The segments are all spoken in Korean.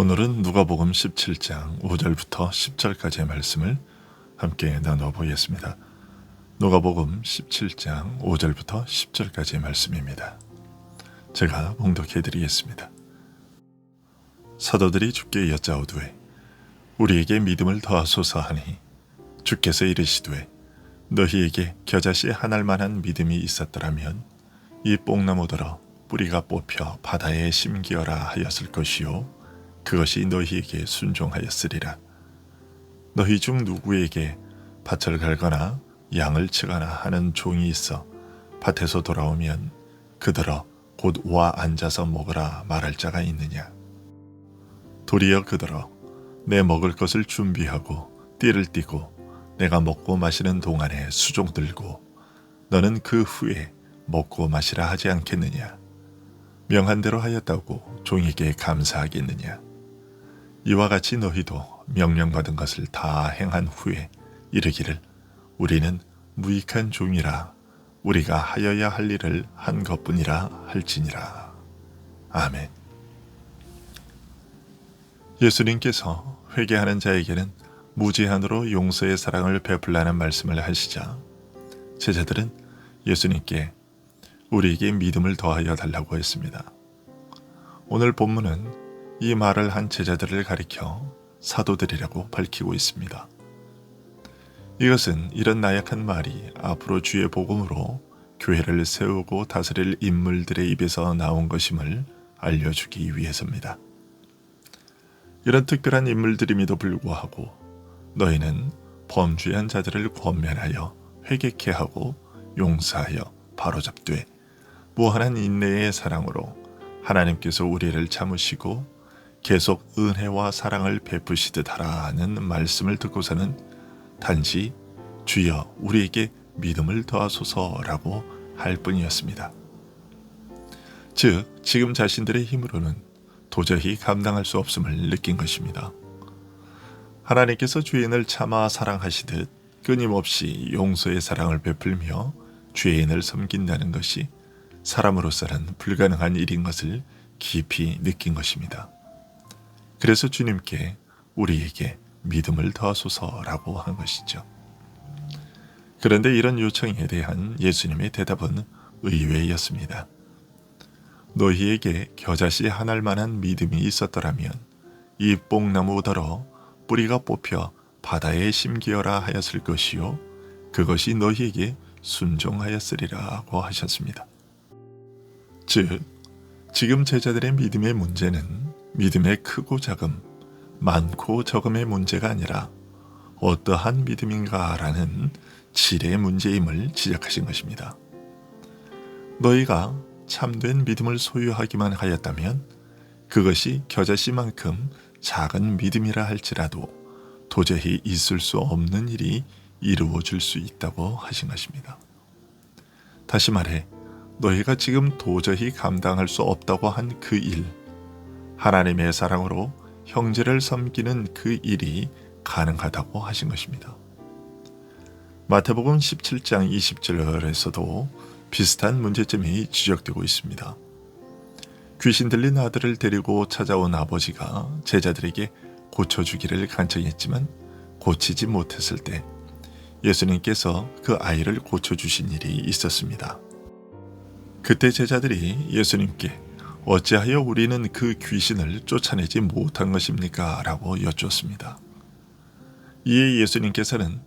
오늘은 누가복음 17장 5절부터 10절까지의 말씀을 함께 나누어 보겠습니다. 누가복음 17장 5절부터 10절까지의 말씀입니다. 제가 봉독해 드리겠습니다. 사도들이 주께 여짜오되 우리에게 믿음을 더하소서 하니 주께서 이르시되 너희에게 겨자씨 한 알만한 믿음이 있었더라면 이 뽕나무더러 뿌리가 뽑혀 바다에 심기어라 하였을 것이요 그것이 너희에게 순종하였으리라. 너희 중 누구에게 밭을 갈거나 양을 치거나 하는 종이 있어 밭에서 돌아오면 그더러 곧 와 앉아서 먹으라 말할 자가 있느냐? 도리어 그더러 내 먹을 것을 준비하고 띠를 띠고 내가 먹고 마시는 동안에 수종 들고 너는 그 후에 먹고 마시라 하지 않겠느냐? 명한 대로 하였다고 종에게 감사하겠느냐? 이와 같이 너희도 명령받은 것을 다 행한 후에 이르기를 우리는 무익한 종이라 우리가 하여야 할 일을 한 것뿐이라 할지니라. 아멘. 예수님께서 회개하는 자에게는 무제한으로 용서의 사랑을 베풀라는 말씀을 하시자 제자들은 예수님께 우리에게 믿음을 더하여 달라고 했습니다. 오늘 본문은 이 말을 한 제자들을 가리켜 사도들이라고 밝히고 있습니다. 이것은 이런 나약한 말이 앞으로 주의 복음으로 교회를 세우고 다스릴 인물들의 입에서 나온 것임을 알려주기 위해서입니다. 이런 특별한 인물들임에도 불구하고 너희는 범죄한 자들을 권면하여 회개케 하고 용서하여 바로잡되 무한한 인내의 사랑으로 하나님께서 우리를 참으시고 계속 은혜와 사랑을 베푸시듯 하라는 말씀을 듣고서는 단지 주여 우리에게 믿음을 더하소서라고 할 뿐이었습니다. 즉 지금 자신들의 힘으로는 도저히 감당할 수 없음을 느낀 것입니다. 하나님께서 죄인을 참아 사랑하시듯 끊임없이 용서의 사랑을 베풀며 죄인을 섬긴다는 것이 사람으로서는 불가능한 일인 것을 깊이 느낀 것입니다. 그래서 주님께 우리에게 믿음을 더하소서라고 한 것이죠. 그런데 이런 요청에 대한 예수님의 대답은 의외였습니다. 너희에게 겨자씨 한 알만한 믿음이 있었더라면 이 뽕나무더러 뿌리가 뽑혀 바다에 심기어라 하였을 것이요 그것이 너희에게 순종하였으리라고 하셨습니다. 즉 지금 제자들의 믿음의 문제는 믿음의 크고 작음, 많고 적음의 문제가 아니라 어떠한 믿음인가라는 질의 문제임을 지적하신 것입니다. 너희가 참된 믿음을 소유하기만 하였다면 그것이 겨자씨만큼 작은 믿음이라 할지라도 도저히 있을 수 없는 일이 이루어질 수 있다고 하신 것입니다. 다시 말해 너희가 지금 도저히 감당할 수 없다고 한 그 일, 하나님의 사랑으로 형제를 섬기는 그 일이 가능하다고 하신 것입니다. 마태복음 17장 20절에서도 비슷한 문제점이 지적되고 있습니다. 귀신 들린 아들을 데리고 찾아온 아버지가 제자들에게 고쳐주기를 간청했지만 고치지 못했을 때 예수님께서 그 아이를 고쳐주신 일이 있었습니다. 그때 제자들이 예수님께 어찌하여 우리는 그 귀신을 쫓아내지 못한 것입니까? 라고 여쭈었습니다. 이에 예수님께서는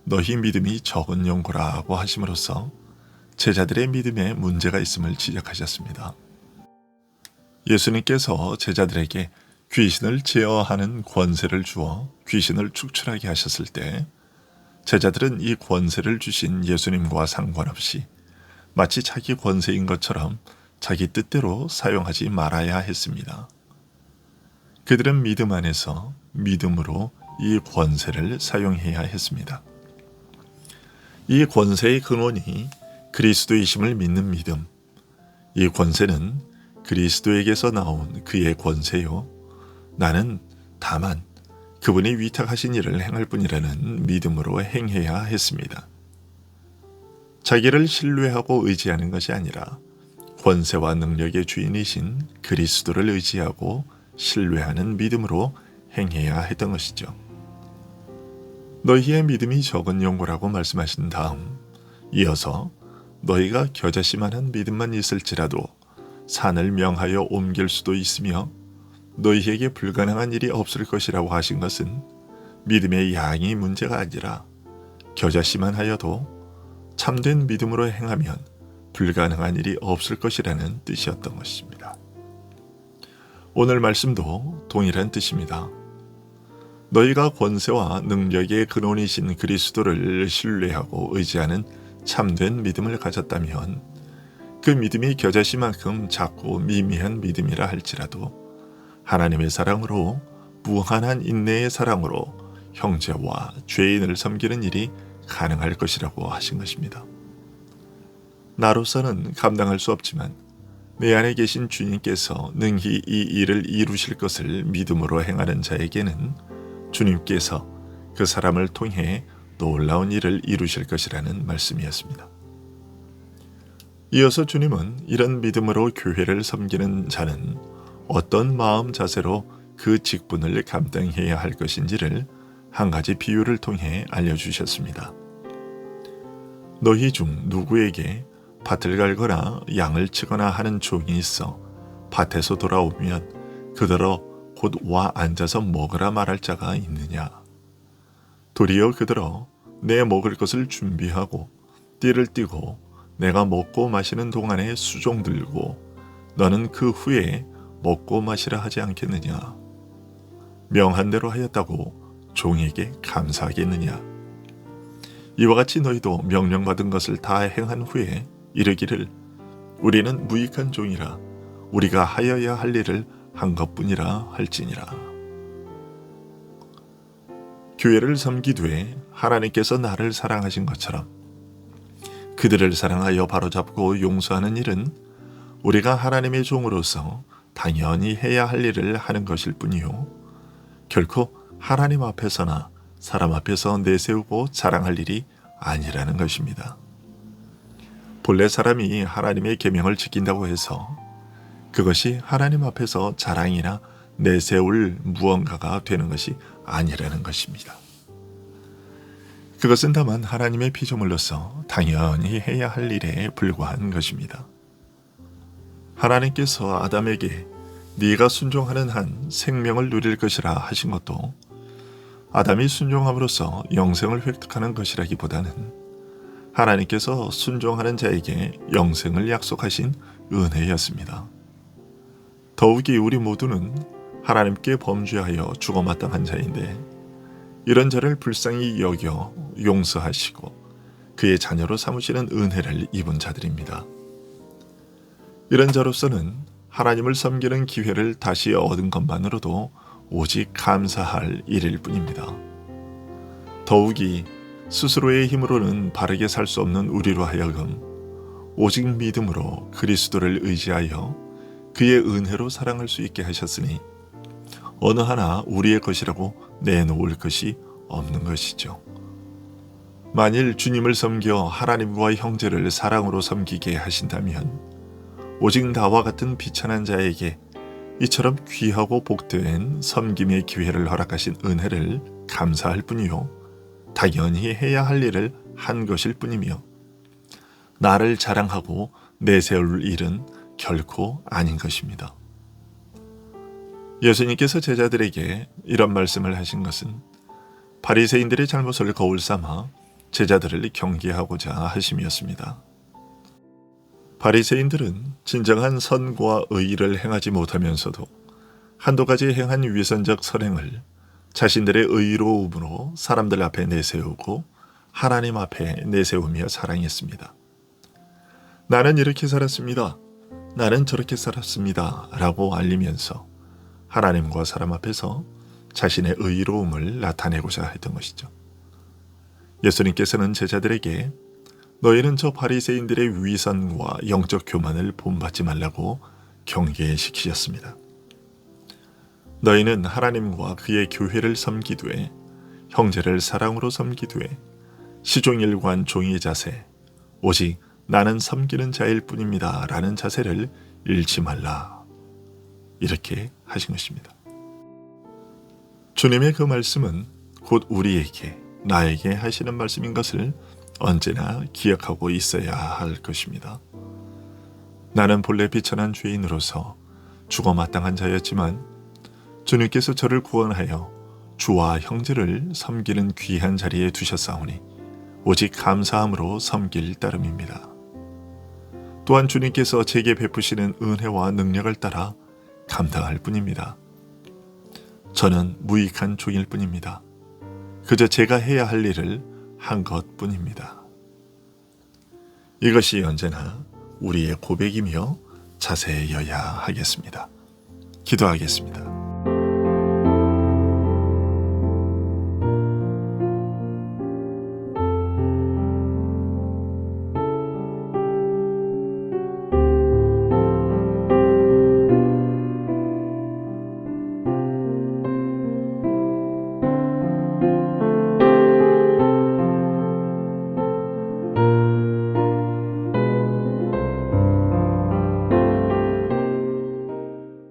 너희 믿음이 적은 영고라고 하심으로써 제자들의 믿음에 문제가 있음을 지적하셨습니다. 예수님께서 제자들에게 귀신을 제어하는 권세를 주어 귀신을 축출하게 하셨을 때 제자들은 이 권세를 주신 예수님과 상관없이 마치 자기 권세인 것처럼 자기 뜻대로 사용하지 말아야 했습니다. 그들은 믿음 안에서 믿음으로 이 권세를 사용해야 했습니다. 이 권세의 근원이 그리스도이심을 믿는 믿음, 이 권세는 그리스도에게서 나온 그의 권세요. 나는 다만 그분이 위탁하신 일을 행할 뿐이라는 믿음으로 행해야 했습니다. 자기를 신뢰하고 의지하는 것이 아니라 권세와 능력의 주인이신 그리스도를 의지하고 신뢰하는 믿음으로 행해야 했던 것이죠. 너희의 믿음이 적은 용고라고 말씀하신 다음 이어서 너희가 겨자씨만한 믿음만 있을지라도 산을 명하여 옮길 수도 있으며 너희에게 불가능한 일이 없을 것이라고 하신 것은 믿음의 양이 문제가 아니라 겨자씨만 하여도 참된 믿음으로 행하면 불가능한 일이 없을 것이라는 뜻이었던 것입니다. 오늘 말씀도 동일한 뜻입니다. 너희가 권세와 능력의 근원이신 그리스도를 신뢰하고 의지하는 참된 믿음을 가졌다면 그 믿음이 겨자씨만큼 작고 미미한 믿음이라 할지라도 하나님의 사랑으로 무한한 인내의 사랑으로 형제와 죄인을 섬기는 일이 가능할 것이라고 하신 것입니다. 나로서는 감당할 수 없지만 내 안에 계신 주님께서 능히 이 일을 이루실 것을 믿음으로 행하는 자에게는 주님께서 그 사람을 통해 놀라운 일을 이루실 것이라는 말씀이었습니다. 이어서 주님은 이런 믿음으로 교회를 섬기는 자는 어떤 마음 자세로 그 직분을 감당해야 할 것인지를 한 가지 비유를 통해 알려주셨습니다. 너희 중 누구에게 밭을 갈거나 양을 치거나 하는 종이 있어 밭에서 돌아오면 그더러 곧 와 앉아서 먹으라 말할 자가 있느냐? 도리어 그더러 내 먹을 것을 준비하고 띠를 띠고 내가 먹고 마시는 동안에 수종 들고 너는 그 후에 먹고 마시라 하지 않겠느냐? 명한 대로 하였다고 종에게 감사하겠느냐? 이와 같이 너희도 명령받은 것을 다 행한 후에 이르기를 우리는 무익한 종이라 우리가 하여야 할 일을 한 것뿐이라 할지니라. 교회를 섬기되 하나님께서 나를 사랑하신 것처럼 그들을 사랑하여 바로잡고 용서하는 일은 우리가 하나님의 종으로서 당연히 해야 할 일을 하는 것일 뿐이요 결코 하나님 앞에서나 사람 앞에서 내세우고 자랑할 일이 아니라는 것입니다. 본래 사람이 하나님의 계명을 지킨다고 해서 그것이 하나님 앞에서 자랑이나 내세울 무언가가 되는 것이 아니라는 것입니다. 그것은 다만 하나님의 피조물로서 당연히 해야 할 일에 불과한 것입니다. 하나님께서 아담에게 네가 순종하는 한 생명을 누릴 것이라 하신 것도 아담이 순종함으로써 영생을 획득하는 것이라기보다는 하나님께서 순종하는 자에게 영생을 약속하신 은혜였습니다. 더욱이 우리 모두는 하나님께 범죄하여 죽어마땅한 자인데 이런 자를 불쌍히 여겨 용서하시고 그의 자녀로 삼으시는 은혜를 입은 자들입니다. 이런 자로서는 하나님을 섬기는 기회를 다시 얻은 것만으로도 오직 감사할 일일 뿐입니다. 더욱이 스스로의 힘으로는 바르게 살 수 없는 우리로 하여금 오직 믿음으로 그리스도를 의지하여 그의 은혜로 사랑할 수 있게 하셨으니 어느 하나 우리의 것이라고 내놓을 것이 없는 것이죠. 만일 주님을 섬겨 하나님과 형제를 사랑으로 섬기게 하신다면 오직 나와 같은 비천한 자에게 이처럼 귀하고 복된 섬김의 기회를 허락하신 은혜를 감사할 뿐이요 당연히 해야 할 일을 한 것일 뿐이며 나를 자랑하고 내세울 일은 결코 아닌 것입니다. 예수님께서 제자들에게 이런 말씀을 하신 것은 바리새인들의 잘못을 거울 삼아 제자들을 경계하고자 하심이었습니다. 바리새인들은 진정한 선과 의를 행하지 못하면서도 한두 가지 행한 위선적 선행을 자신들의 의로움으로 사람들 앞에 내세우고 하나님 앞에 내세우며 자랑했습니다. 나는 이렇게 살았습니다. 나는 저렇게 살았습니다. 라고 알리면서 하나님과 사람 앞에서 자신의 의로움을 나타내고자 했던 것이죠. 예수님께서는 제자들에게 너희는 저 바리새인들의 위선과 영적 교만을 본받지 말라고 경계시키셨습니다. 너희는 하나님과 그의 교회를 섬기되 형제를 사랑으로 섬기되 시종일관 종의 자세 오직 나는 섬기는 자일 뿐입니다 라는 자세를 잃지 말라. 이렇게 하신 것입니다. 주님의 그 말씀은 곧 우리에게, 나에게 하시는 말씀인 것을 언제나 기억하고 있어야 할 것입니다. 나는 본래 비천한 죄인으로서 죽어 마땅한 자였지만 주님께서 저를 구원하여 주와 형제를 섬기는 귀한 자리에 두셨사오니 오직 감사함으로 섬길 따름입니다. 또한 주님께서 제게 베푸시는 은혜와 능력을 따라 감당할 뿐입니다. 저는 무익한 종일 뿐입니다. 그저 제가 해야 할 일을 한 것뿐입니다. 이것이 언제나 우리의 고백이며 자세여야 하겠습니다. 기도하겠습니다.